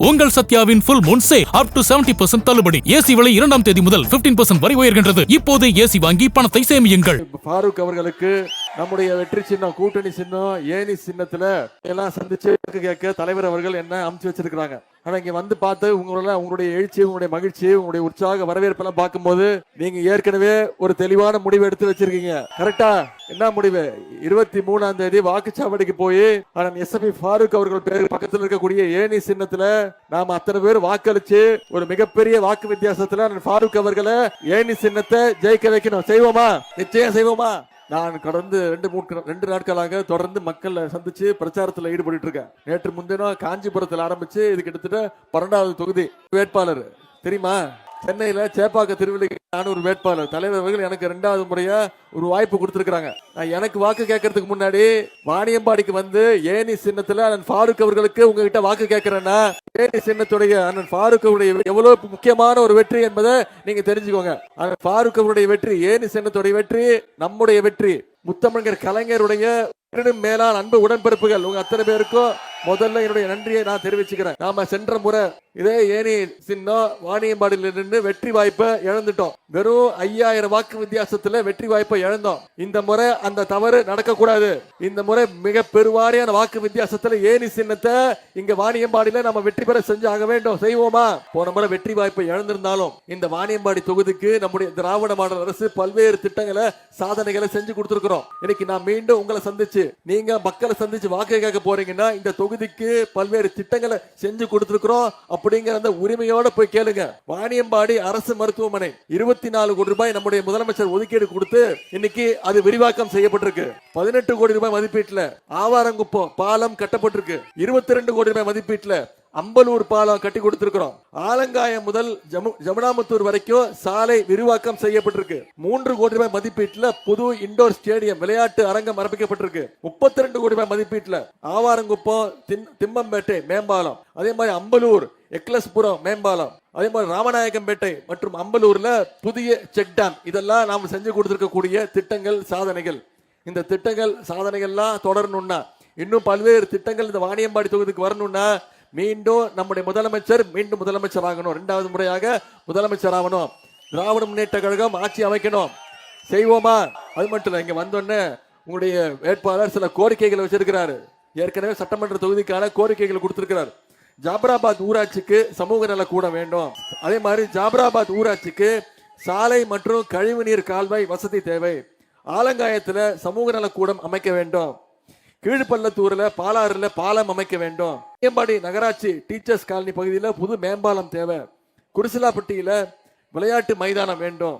உங்கள் சத்யாவின் full moon sale up to 70% தள்ளுபடி. AC விலை 2ஆம் தேதி முதல் 15% வரை உயர்கின்றது. இப்போது ஏசி வாங்கி பணத்தை சேமியுங்கள். ஃபாரூக் அவர்களுக்கு நம்முடைய வெற்றி சின்னம், கூட்டணி சின்னம், ஏனி சின்னத்துல எல்லாம் சந்திச்சு கேட்க தலைவர் அவர்கள் என்ன அமைச்சு வச்சிருக்காங்க. ஆனா இங்க வந்து பார்த்து உங்களுடைய எழுச்சி, உங்களுடைய மகிழ்ச்சி, உங்களுடைய உற்சாக வரவேற்பெல்லாம் பார்க்கும்போது நீங்க ஏற்கனவே ஒரு தெளிவான முடிவு எடுத்து வச்சிருக்கீங்க. கரெக்டா? என்ன முடிவு? 23ஆம் தேதி வாக்குச்சாவடிக்கு போய் எஸ்எம்பி ஃபாரூக் அவர்கள் பேர் பக்கத்தில் இருக்கக்கூடிய ஏனி சின்னத்துல நாம அத்தனை பேர் வாக்களிச்சு ஒரு மிகப்பெரிய வாக்கு வித்தியாசத்துல ஃபாரூக் அவர்களை ஏனி சின்னத்தை ஜெயிக்க வைக்கணும். செய்வோமா? நிச்சயம் செய்வோமா? நான் கடந்து 2 நாட்களாக தொடர்ந்து மக்களை சந்திச்சு பிரச்சாரத்தில் ஈடுபட்டு இருக்கேன். நேற்று முன்தினம் காஞ்சிபுரத்தில் ஆரம்பிச்சு இது கிட்டத்தட்ட 12வது தொகுதி வேட்பாளர். தெரியுமா? சென்னையில சேப்பாக்க திருவிழிக்கு நான் ஒரு வேட்பாளர். தலைவர் அவர்கள் எனக்கு 2வது முறையா ஒரு வாய்ப்பு கொடுத்திருக்காங்க. நான் எனக்கு வாக்கு கேட்கறதுக்கு முன்னாடி வாணியம்பாடிக்கு வந்து ஏனி சின்னத்துல அண்ணன் ஃபாரூக் அவர்களுக்கு உங்ககிட்ட வாக்கு கேட்கிறேன்னா ஏனி சின்னத்துடைய அண்ணன் ஃபாரூக் எவ்வளவு முக்கியமான ஒரு வெற்றி என்பதை நீங்க தெரிஞ்சுக்கோங்க. அண்ணன் ஃபாரூக் அவருடைய வெற்றி, ஏனி சின்னத்துடைய வெற்றி, நம்முடைய வெற்றி, முத்தமிழர் கலைஞருடைய மேலான அன்பு உடன்பிறப்புகள் உங்க அத்தனை பேருக்கும் முதல்ல என்னுடைய நன்றியை நான் தெரிவிச்சுக்கிறேன். நாம சென்ற முறை இதே ஏனி சின்னம் வாணியம்பாடியில் நின்று வெற்றி வாய்ப்பை இழந்துட்டோம். வெறும் 5000 வாக்கு வித்தியாசத்துல வெற்றி வாய்ப்பை இழந்தோம். இந்த முறை அந்த தவறு நடக்கக்கூடாது. இந்த முறை மிக பெருவாரியான வாக்கு வித்தியாசத்துல ஏனி சின்னத்தை இங்க வாணியம்பாடியில நம்ம வெற்றி பெற செஞ்சாக வேண்டும். செய்வோமா? போன முறை வெற்றி வாய்ப்பை இழந்திருந்தாலும் இந்த வாணியம்பாடி தொகுதிக்கு நம்முடைய திராவிட மாடல் அரசு பல்வேறு திட்டங்களை, சாதனைகளை செஞ்சு கொடுத்திருக்கிறோம். இன்னைக்கு நான் மீண்டும் உங்களை சந்திச்சு நீங்க மக்களை சந்திச்சு வாக்கு கேட்க போறீங்கன்னா இந்த தொகுதிக்கு பல்வேறு திட்டங்களை செஞ்சு கொடுத்திருக்கிறோம் அப்படிங்கிற அந்த உரிமையோட போய் கேளுங்க. வாணியம்பாடி அரசு மருத்துவமனை 24 கோடி ரூபாய் நம்முடைய முதலமைச்சர் ஒதுக்கீடு கொடுத்து இன்னைக்கு அது விரிவாக்கம் செய்யப்பட்டிருக்கு. 18 கோடி ரூபாய் மதிப்பீட்டுல ஆவாரங்குப்பம் பாலம் கட்டப்பட்டிருக்கு. 22 கோடி ரூபாய் மதிப்பீட்டுல அம்பலூர் பாலம் கட்டி கொடுத்திருக்கிறோம். ஆலங்காயம் முதல் ஜமுனாமுத்தூர் வரைக்கும் சாலை விரிவாக்கம் செய்யப்பட்டிருக்கு. 3 கோடி ரூபாய் மதிப்பீட்டுல புது இண்டோர் ஸ்டேடியம் விளையாட்டு அரங்கம் ஆரம்பிக்கப்பட்டிருக்கு. 32 கோடி ரூபாய் மதிப்பீட்டுல ஆவாரங்குப்பம் திம்மம்பேட்டை மேம்பாலம், அதே மாதிரி அம்பலூர் எக்லஸ்புரம் மேம்பாலம், அதே மாதிரி ராமநாயக்கம்பேட்டை மற்றும் அம்பலூர்ல புதிய செக் டேம், இதெல்லாம் நாம செஞ்சு கொடுத்திருக்கக்கூடிய திட்டங்கள், சாதனைகள். இந்த திட்டங்கள், சாதனைகள்லாம் தொடரணும்னா, இன்னும் பல்வேறு திட்டங்கள் இந்த வாணியம்பாடி தொகுதிக்கு வரணும்னா மீண்டும் நம்முடைய முதலமைச்சர் மீண்டும் முதலமைச்சர் ஆகணும். 2வது முறையாக முதலமைச்சர் ஆகணும். திராவிட முன்னேற்ற கழகம் ஆட்சி அமைக்கணும். செய்வோமா? அது மட்டும் இல்ல, இங்க வந்தோடனே உங்களுடைய வேட்பாளர் சில கோரிக்கைகளை வச்சிருக்கிறாரு. ஏற்கனவே சட்டமன்ற தொகுதிக்கான கோரிக்கைகளை கொடுத்திருக்கிறார். ஜாபராபாத் ஊராட்சிக்கு சமூக நல கூட வேண்டும். அதே மாதிரி ஜாபராபாத் ஊராட்சிக்கு சாலை மற்றும் கழிவுநீர் கால்வாய் வசதி தேவை. ஆலங்காயத்துல சமூக நல கூடம் அமைக்க வேண்டும். கீழ்பள்ளத்தூர்ல பாலாறுல பாலம் அமைக்க வேண்டும். வாணியம்பாடி நகராட்சி டீச்சர்ஸ் காலனி பகுதியில் புது மேம்பாலம் தேவை. குடிசலாப்பட்டியில விளையாட்டு மைதானம் வேண்டும்.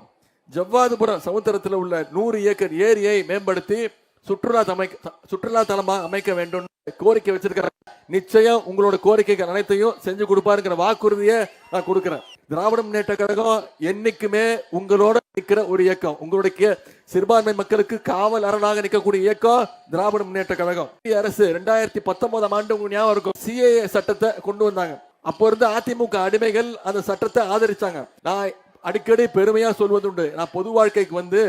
ஜவ்வாதுபுரம் சமுத்திரத்தில் உள்ள 100 ஏக்கர் ஏரியை மேம்படுத்தி சுற்றுலா தலமா அமைக்க வேண்டும் கோரிக்கை வச்சிருக்கிறார். நிச்சயம் உங்களோட கோரிக்கைகள் அனைத்தையும் செஞ்சு கொடுப்பாருங்கிற வாக்குறுதியை நான் கொடுக்கிறேன். திராவிட முன்னேற்ற கழகம் என்னைக்குமே உங்களோட நிற்கிற ஒரு இயக்கம். உங்களுடைய சிறுபான்மை மக்களுக்கு காவல் அரணாக நிற்கக்கூடிய இயக்கம் திராவிட முன்னேற்ற கழகம். அரசு 2019ஆம் ஆண்டு உங்களுக்கு ஞாபகம் இருக்கும், சிஏஏ சட்டத்தை கொண்டு வந்தாங்க. அப்போ இருந்து அதிமுக அடிமைகள் அந்த சட்டத்தை ஆதரிச்சாங்க. நான் அடிக்கடி பெருமையா சொல்வதுண்டு, நான் பொது வாழ்க்கைக்கு வந்து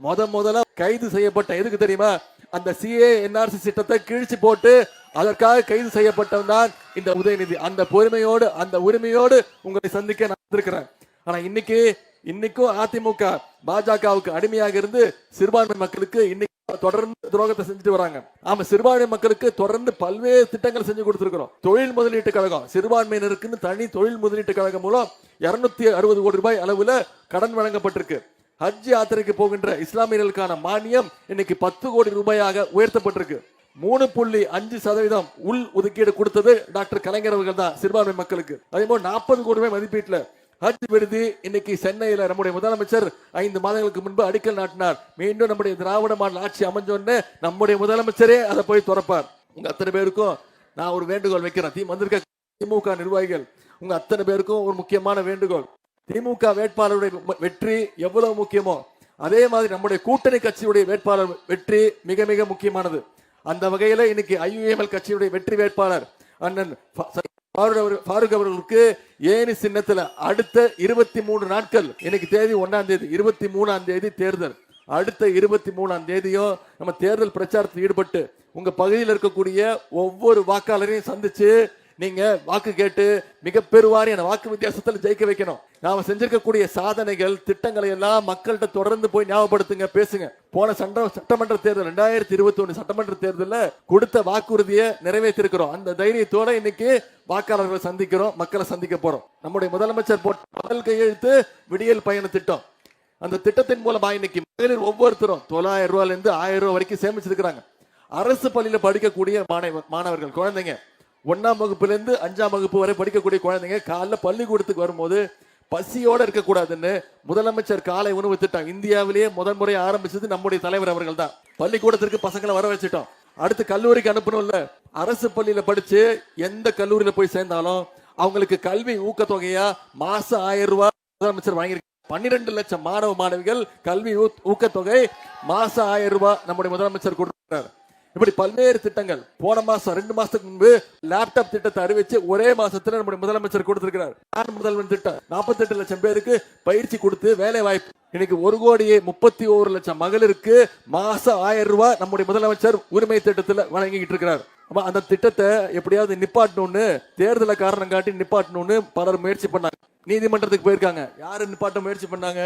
முதல்ல கைது செய்யப்பட்ட எதுக்கு தெரியுமா? அந்த சிஏ என்ஆர்சி சட்டத்தை கிழிச்சு போட்டு அதற்காக கைது செய்யப்பட்டவன் தான் இந்த உதயநிதி. அந்த பொறுமையோடு, அந்த உரிமையோடு உங்களை சந்திக்க நான் இருக்கிறேன். ஆனா இன்னைக்கும் அதிமுக பாஜகவுக்கு அடிமையாக இருந்து சிறுபான்மை மக்களுக்கு இன்னைக்கு தொடர்ந்து துரோகத்தை செஞ்சுட்டு வராங்க. ஆமா, சிறுபான்மை மக்களுக்கு தொடர்ந்து பல்வேறு திட்டங்கள் செஞ்சு கொடுத்திருக்கிறோம். தொழில் முதலீட்டு கழகம், சிறுபான்மையினருக்குன்னு தனி தொழில் முதலீட்டு கழகம் மூலம் 260 கோடி ரூபாய் அளவுல கடன் வழங்கப்பட்டிருக்கு. ஹஜ் யாத்திரைக்கு போகின்ற இஸ்லாமியர்களுக்கான மானியம் இன்னைக்கு 10 கோடி ரூபாயாக உயர்த்தப்பட்டிருக்கு. 3.5% உள் ஒதுக்கீடு கொடுத்தது டாக்டர் கலைஞர் அவர்கள் தான் சிறுபான்மை மக்களுக்கு. அதே போல 40 கோடி ரூபாய் மதிப்பீட்டுல ஹஜ் விருது இன்னைக்கு சென்னையில நம்முடைய முதலமைச்சர் 5 மாதங்களுக்கு முன்பு அடிக்கல் நாட்டினார். மீண்டும் நம்முடைய திராவிட மாடல் ஆட்சி அமைஞ்சோன்னு நம்முடைய முதலமைச்சரே அதை போய் துறப்பார். உங்க அத்தனை பேருக்கும் நான் ஒரு வேண்டுகோள் வைக்கிறேன். வந்திருக்க திமுக நிர்வாகிகள் உங்க அத்தனை பேருக்கும் ஒரு முக்கியமான வேண்டுகோள். திமுக வேட்பாளருடைய வெற்றி எவ்வளவு முக்கியமோ அதே மாதிரி நம்முடைய கூட்டணி கட்சியுடைய வேட்பாளர் வெற்றி மிக மிக முக்கியமானது. அந்த வகையில இன்னைக்கு ஐயுஎம்எல் கட்சியுடைய வெற்றி வேட்பாளர் அண்ணன் ஃபாரூக் அவர்களுக்கு ஏனி சின்னத்துல அடுத்த 23 நாட்கள், இன்னைக்கு தேதி 1ஆம் தேதி, 23ஆம் தேதி தேர்தல். அடுத்த 23ஆம் தேதியும் நம்ம தேர்தல் பிரச்சாரத்தில் ஈடுபட்டு உங்க பகுதியில் இருக்கக்கூடிய ஒவ்வொரு வாக்காளரையும் சந்திச்சு நீங்க வாக்கு கேட்டு மிக பெருவாரியான வாக்கு வித்தியாசத்துல ஜெயிக்க வைக்கணும். நாம செஞ்சிருக்கக்கூடிய சாதனைகள் திட்டங்களை எல்லாம் மக்கள்கிட்ட தொடர்ந்து போய் ஞாபகப்படுத்துங்க, பேசுங்க. போன சட்டமன்ற தேர்தல் 2021 சட்டமன்ற தேர்தலில் கொடுத்த வாக்குறுதியை நிறைவேற்றிருக்கிறோம். அந்த தைரியத்தோட இன்னைக்கு வாக்காளர்களை சந்திக்கிறோம், மக்களை சந்திக்க போறோம். நம்முடைய முதலமைச்சர் போட்ட முதல் கையெழுத்து விடியல் பயண திட்டம். அந்த திட்டத்தின் மூலமா இன்னைக்கு மகளிர் ஒவ்வொருத்தரும் 900 ரூபாயில இருந்து 1000 ரூபாய் வரைக்கும் சேமிச்சிருக்கிறாங்க. அரசு பள்ளியில படிக்கக்கூடிய மாணவர்கள் குழந்தைங்க 1ஆம் வகுப்புல இருந்து 5ஆம் வகுப்பு வரை படிக்கக்கூடிய குழந்தைங்க காலைல பள்ளிக்கூடத்துக்கு வரும்போது பசியோட இருக்கக்கூடாதுன்னு முதலமைச்சர் காலை உணவு திட்டம் இந்தியாவிலேயே முதல் முறை ஆரம்பிச்சது நம்முடைய தலைவர் அவர்கள் தான். பள்ளிக்கூடத்திற்கு பசங்களை வர வச்சுட்டோம். அடுத்து கல்லூரிக்கு அனுப்பணும்ல. அரசு பள்ளியில படிச்சு எந்த கல்லூரியில போய் சேர்ந்தாலும் அவங்களுக்கு கல்வி ஊக்கத்தொகையா மாசம் 1000 ரூபாய் முதலமைச்சர் வாங்கியிருக்காங்க. 12 லட்சம் மாணவ மாணவிகள் கல்வி ஊக்கத்தொகை மாசம் 1000 ரூபாய் நம்முடைய முதலமைச்சர் கொடுக்கிறார். இப்படி பல்வேறு திட்டங்கள். போன மாசம் 2 மாசத்துக்கு முன்பு லேப்டாப் திட்டத்தை அறிவிச்சு ஒரே மாசத்துல நம்முடைய முதலமைச்சர் கொடுத்திருக்கிறார். முதல்வன் திட்டம் 48 லட்சம் பேருக்கு பயிற்சி கொடுத்து வேலை வாய்ப்பு. இன்னைக்கு 1,31,00,000 லட்சம் மகளிருக்கு மாசம் 1000 ரூபாய் நம்முடைய முதலமைச்சர் உரிமை திட்டத்துல வழங்கிட்டு இருக்கிறார். அந்த திட்டத்தை எப்படியாவது நிப்பாட்டணும்னு தேர்தலை காரணம் காட்டி நிப்பாட்டணும்னு பலர் முயற்சி பண்ணாங்க. நீதிமன்றத்துக்கு போயிருக்காங்க. யாரு நிப்பாட்ட முயற்சி பண்ணாங்க?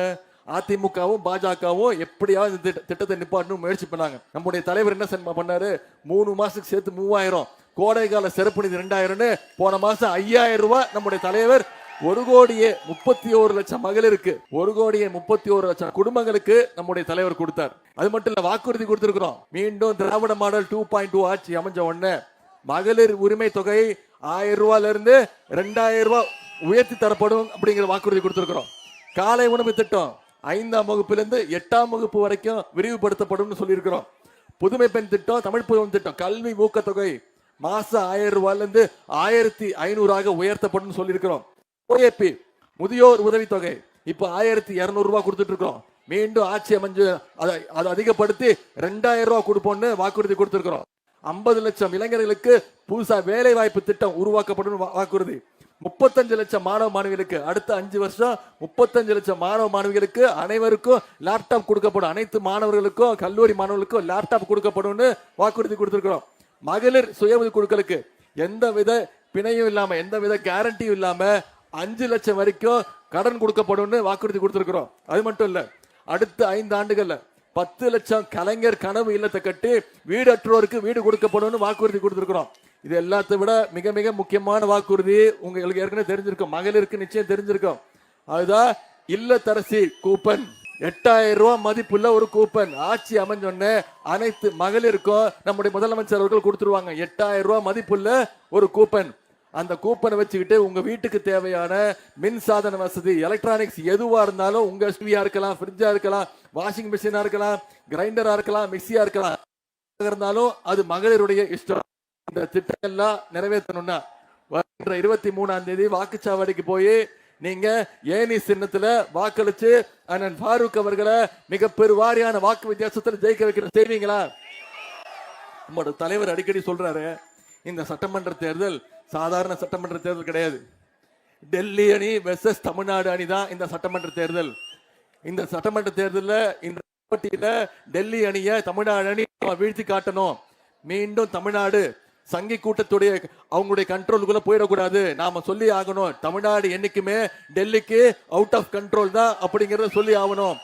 அதிமுகவும் பாஜகவும் எப்படியாவது இந்த திட்டத்தை நிப்பாட்டணும் முயற்சி பண்ணாங்க. நம்முடைய தலைவர் என்ன பண்ணாரு? 3 மாசத்துக்கு சேர்த்து 3000, கோடை கால சிறப்பு நிதி 2000, போன மாசம் 5000 ரூபாய் நம்முடைய தலைவர் 1,31,00,000 மகளிருக்கு 1,31,00,000 குடும்பங்களுக்கு நம்முடைய தலைவர் கொடுத்தார். அது மட்டும் இல்ல, வாக்குறுதி கொடுத்திருக்கிறோம். மீண்டும் திராவிட மாடல் 2.2 ஆட்சி அமைஞ்ச உடனே மகளிர் உரிமை தொகை 1000 ரூபாயில இருந்து 2000 ரூபாய் உயர்த்தி தரப்படும் அப்படிங்கிற வாக்குறுதி கொடுத்திருக்கிறோம். காலை உணவு திட்டம் 5ஆம் வகுப்பிலிருந்து 8ஆம் வகுப்பு வரைக்கும் விரிவுபடுத்தப்படும் சொல்லியிருக்கிறோம். புதுமை பெண் திட்டம், தமிழ் புதுமை திட்டம், கல்வி ஊக்கத்தொகை மாசம் 1000 ரூபாயில இருந்து 1500 உயர்த்தப்படும் சொல்லியிருக்கிறோம். OAP முதியோர் உதவித்தொகை இப்ப 1200 ரூபாய் கொடுத்துட்டு இருக்கோம். மீண்டும் ஆட்சி அமைஞ்சு அதை அதிகப்படுத்தி 2000 ரூபாய் கொடுப்போம்னு வாக்குறுதி கொடுத்திருக்கிறோம். 50 லட்சம் இளைஞர்களுக்கு புதுசா வேலை வாய்ப்பு திட்டம் உருவாக்கப்படும் வாக்குறுதி. 35 லட்சம் மாணவ மாணவிகளுக்கு அடுத்த 5 வருஷம் 35 லட்சம் மாணவ மாணவிகளுக்கு அனைவருக்கும் லேப்டாப் கொடுக்கப்படும். அனைத்து மாணவர்களுக்கும் கல்லூரி மாணவர்களுக்கும் லேப்டாப் கொடுக்கப்படும் வாக்குறுதி கொடுத்திருக்கிறோம். மகளிர் சுய உதவி குழுக்களுக்கு எந்தவித பிணையும் இல்லாம எந்தவித கேரண்டியும் இல்லாம 5 லட்சம் வரைக்கும் கடன் கொடுக்கப்படும் வாக்குறுதி கொடுத்திருக்கிறோம். அது மட்டும் இல்ல, அடுத்த 5 ஆண்டுகள்ல 10 லட்சம் கலைஞர் கனவு இல்லத்தை கட்டி வீடற்றோருக்கு வீடு கொடுக்கப்படும் வாக்குறுதி கொடுத்திருக்கிறோம். இது எல்லாத்தை விட மிக மிக முக்கியமான வாக்குறுதி உங்களுக்கு ஏற்கனவே தெரிஞ்சிருக்கும், மகளிருக்கு நிச்சயம் தெரிஞ்சிருக்கும். அதுதான் இல்லத்தரசி கூப்பன். 8000 ரூபாய் மதிப்புள்ள ஒரு கூப்பன் ஆட்சி அமைஞ்சோடனே அனைத்து மகளிருக்கும் நம்முடைய முதலமைச்சர் அவர்கள் கொடுத்துருவாங்க. 8000 ரூபாய் மதிப்புள்ள ஒரு கூப்பன். அந்த கூப்பனை வச்சுக்கிட்டு உங்க வீட்டுக்கு தேவையான மின்சாதன வசதி, எலக்ட்ரானிக்ஸ் எதுவா இருந்தாலும், உங்க டிவியா இருக்கலாம், ஃப்ரிட்ஜா இருக்கலாம், வாஷிங் மிஷினா இருக்கலாம், கிரைண்டரா இருக்கலாம், மிக்சியா இருக்கலாம், இருந்தாலும் அது மகளிருடைய இஷ்டம். இந்த திட்டங்கள்லாம் நிறைவேற்றணும்னா வருகின்ற 23ஆம் தேதி வாக்குச்சாவடிக்கு போய் நீங்க ஏனி சின்னத்துல வாக்களிச்சு அண்ணன் ஃபாரூக் அவர்களை மிக பெருவாரியான வாக்கு வித்தியாசத்துல ஜெயிக்க வைக்கிற செய்வீங்களா? நம்மளோட தலைவர் அடிக்கடி சொல்றாரு, இந்த சட்டமன்ற தேர்தல் சாதாரண சட்டமன்ற தேர்தல் கிடையாது. டெல்லி அணி வெர்சஸ் தமிழ்நாடு அணி தான் இந்த சட்டமன்ற தேர்தல். இந்த சட்டமன்ற தேர்தலில் இந்த போட்டியில டெல்லி அணியை தமிழ்நாடு அணி வீழ்த்தி காட்டணும். மீண்டும் தமிழ்நாடு சங்கி கூட்டத்துடைய அவங்களுடைய கண்ட்ரோலுக்குள்ள போயிடக்கூடாது. நாம சொல்லி ஆகணும், தமிழ்நாடு என்னைக்குமே டெல்லிக்கு அவுட் ஆஃப் கண்ட்ரோல் தான் அப்படிங்கறத சொல்லி ஆகணும்.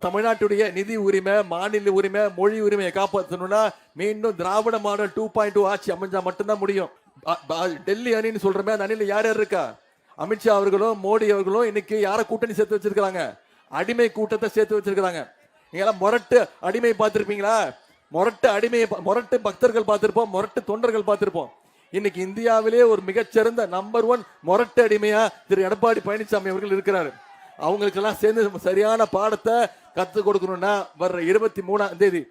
தமிழ்நாட்டுடைய நிதி உரிமை, மாநில உரிமை, மொழி உரிமையை காப்பாற்றணும்னா மீண்டும் திராவிட மாடல் 2.2 ஆட்சி அமைஞ்சா மட்டும்தான் முடியும். டெல்லி அணின்னு சொல்றமே, அந்த அணியில யார் யார் இருக்கா? அமித்ஷா அவர்களும் மோடி அவர்களும் இன்னைக்கு யார கூட்டணி சேர்த்து வச்சிருக்காங்க? அடிமை கூட்டத்தை சேர்த்து வச்சிருக்காங்க. நீங்க எல்லாம் முரட்டு அடிமை பார்த்திருப்பீங்களா? முரட்டு பக்தர்கள் பார்த்திருப்போம், முரட்டு தொண்டர்கள் பார்த்திருப்போம். இன்னைக்கு இந்தியாவிலே ஒரு மிகச்சிறந்த நம்பர் 1 முரட்டு அடிமையா திரு எடப்பாடி பழனிசாமி அவர்கள் இருக்கிறாரு. அவங்களுக்கெல்லாம் சேர்ந்து சரியான பாடத்தை கற்றுக் கொடுக்கணும்னா வர்ற 23ஆம் தேதி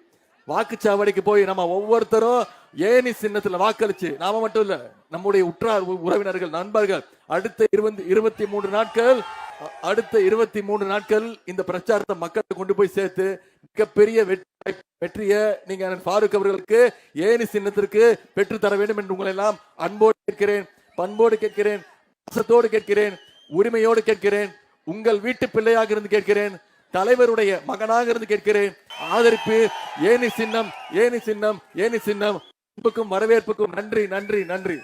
வாக்குச்சாவடிக்கு போய் நம்ம ஒவ்வொருத்தரும் ஏனி சின்னத்துல வாக்களிச்சு, நாம மட்டும் இல்ல, நம்முடைய உற்றார் உறவினர்கள், நண்பர்கள், அடுத்த 23 நாட்கள் இந்த பிரச்சாரத்தை மக்களை கொண்டு போய் சேர்த்து மிகப்பெரிய வெற்றியை நீங்க ஃபாரூக் அவர்களுக்கு ஏனி சின்னத்திற்கு பெற்று தர வேண்டும் என்று உங்களை எல்லாம் அன்போடு கேட்கிறேன், பண்போடு கேட்கிறேன், பாசத்தோடு கேட்கிறேன், உரிமையோடு கேட்கிறேன், உங்கள் வீட்டு பிள்ளையாக இருந்து கேட்கிறேன், தலைவருடைய மகனாக இருந்து கேட்கிறேன். ஆதரிப்பு ஏனி சின்னம், ஏனி சின்னம், ஏனி சின்னம். வரவேற்புக்கும் நன்றி, நன்றி, நன்றி.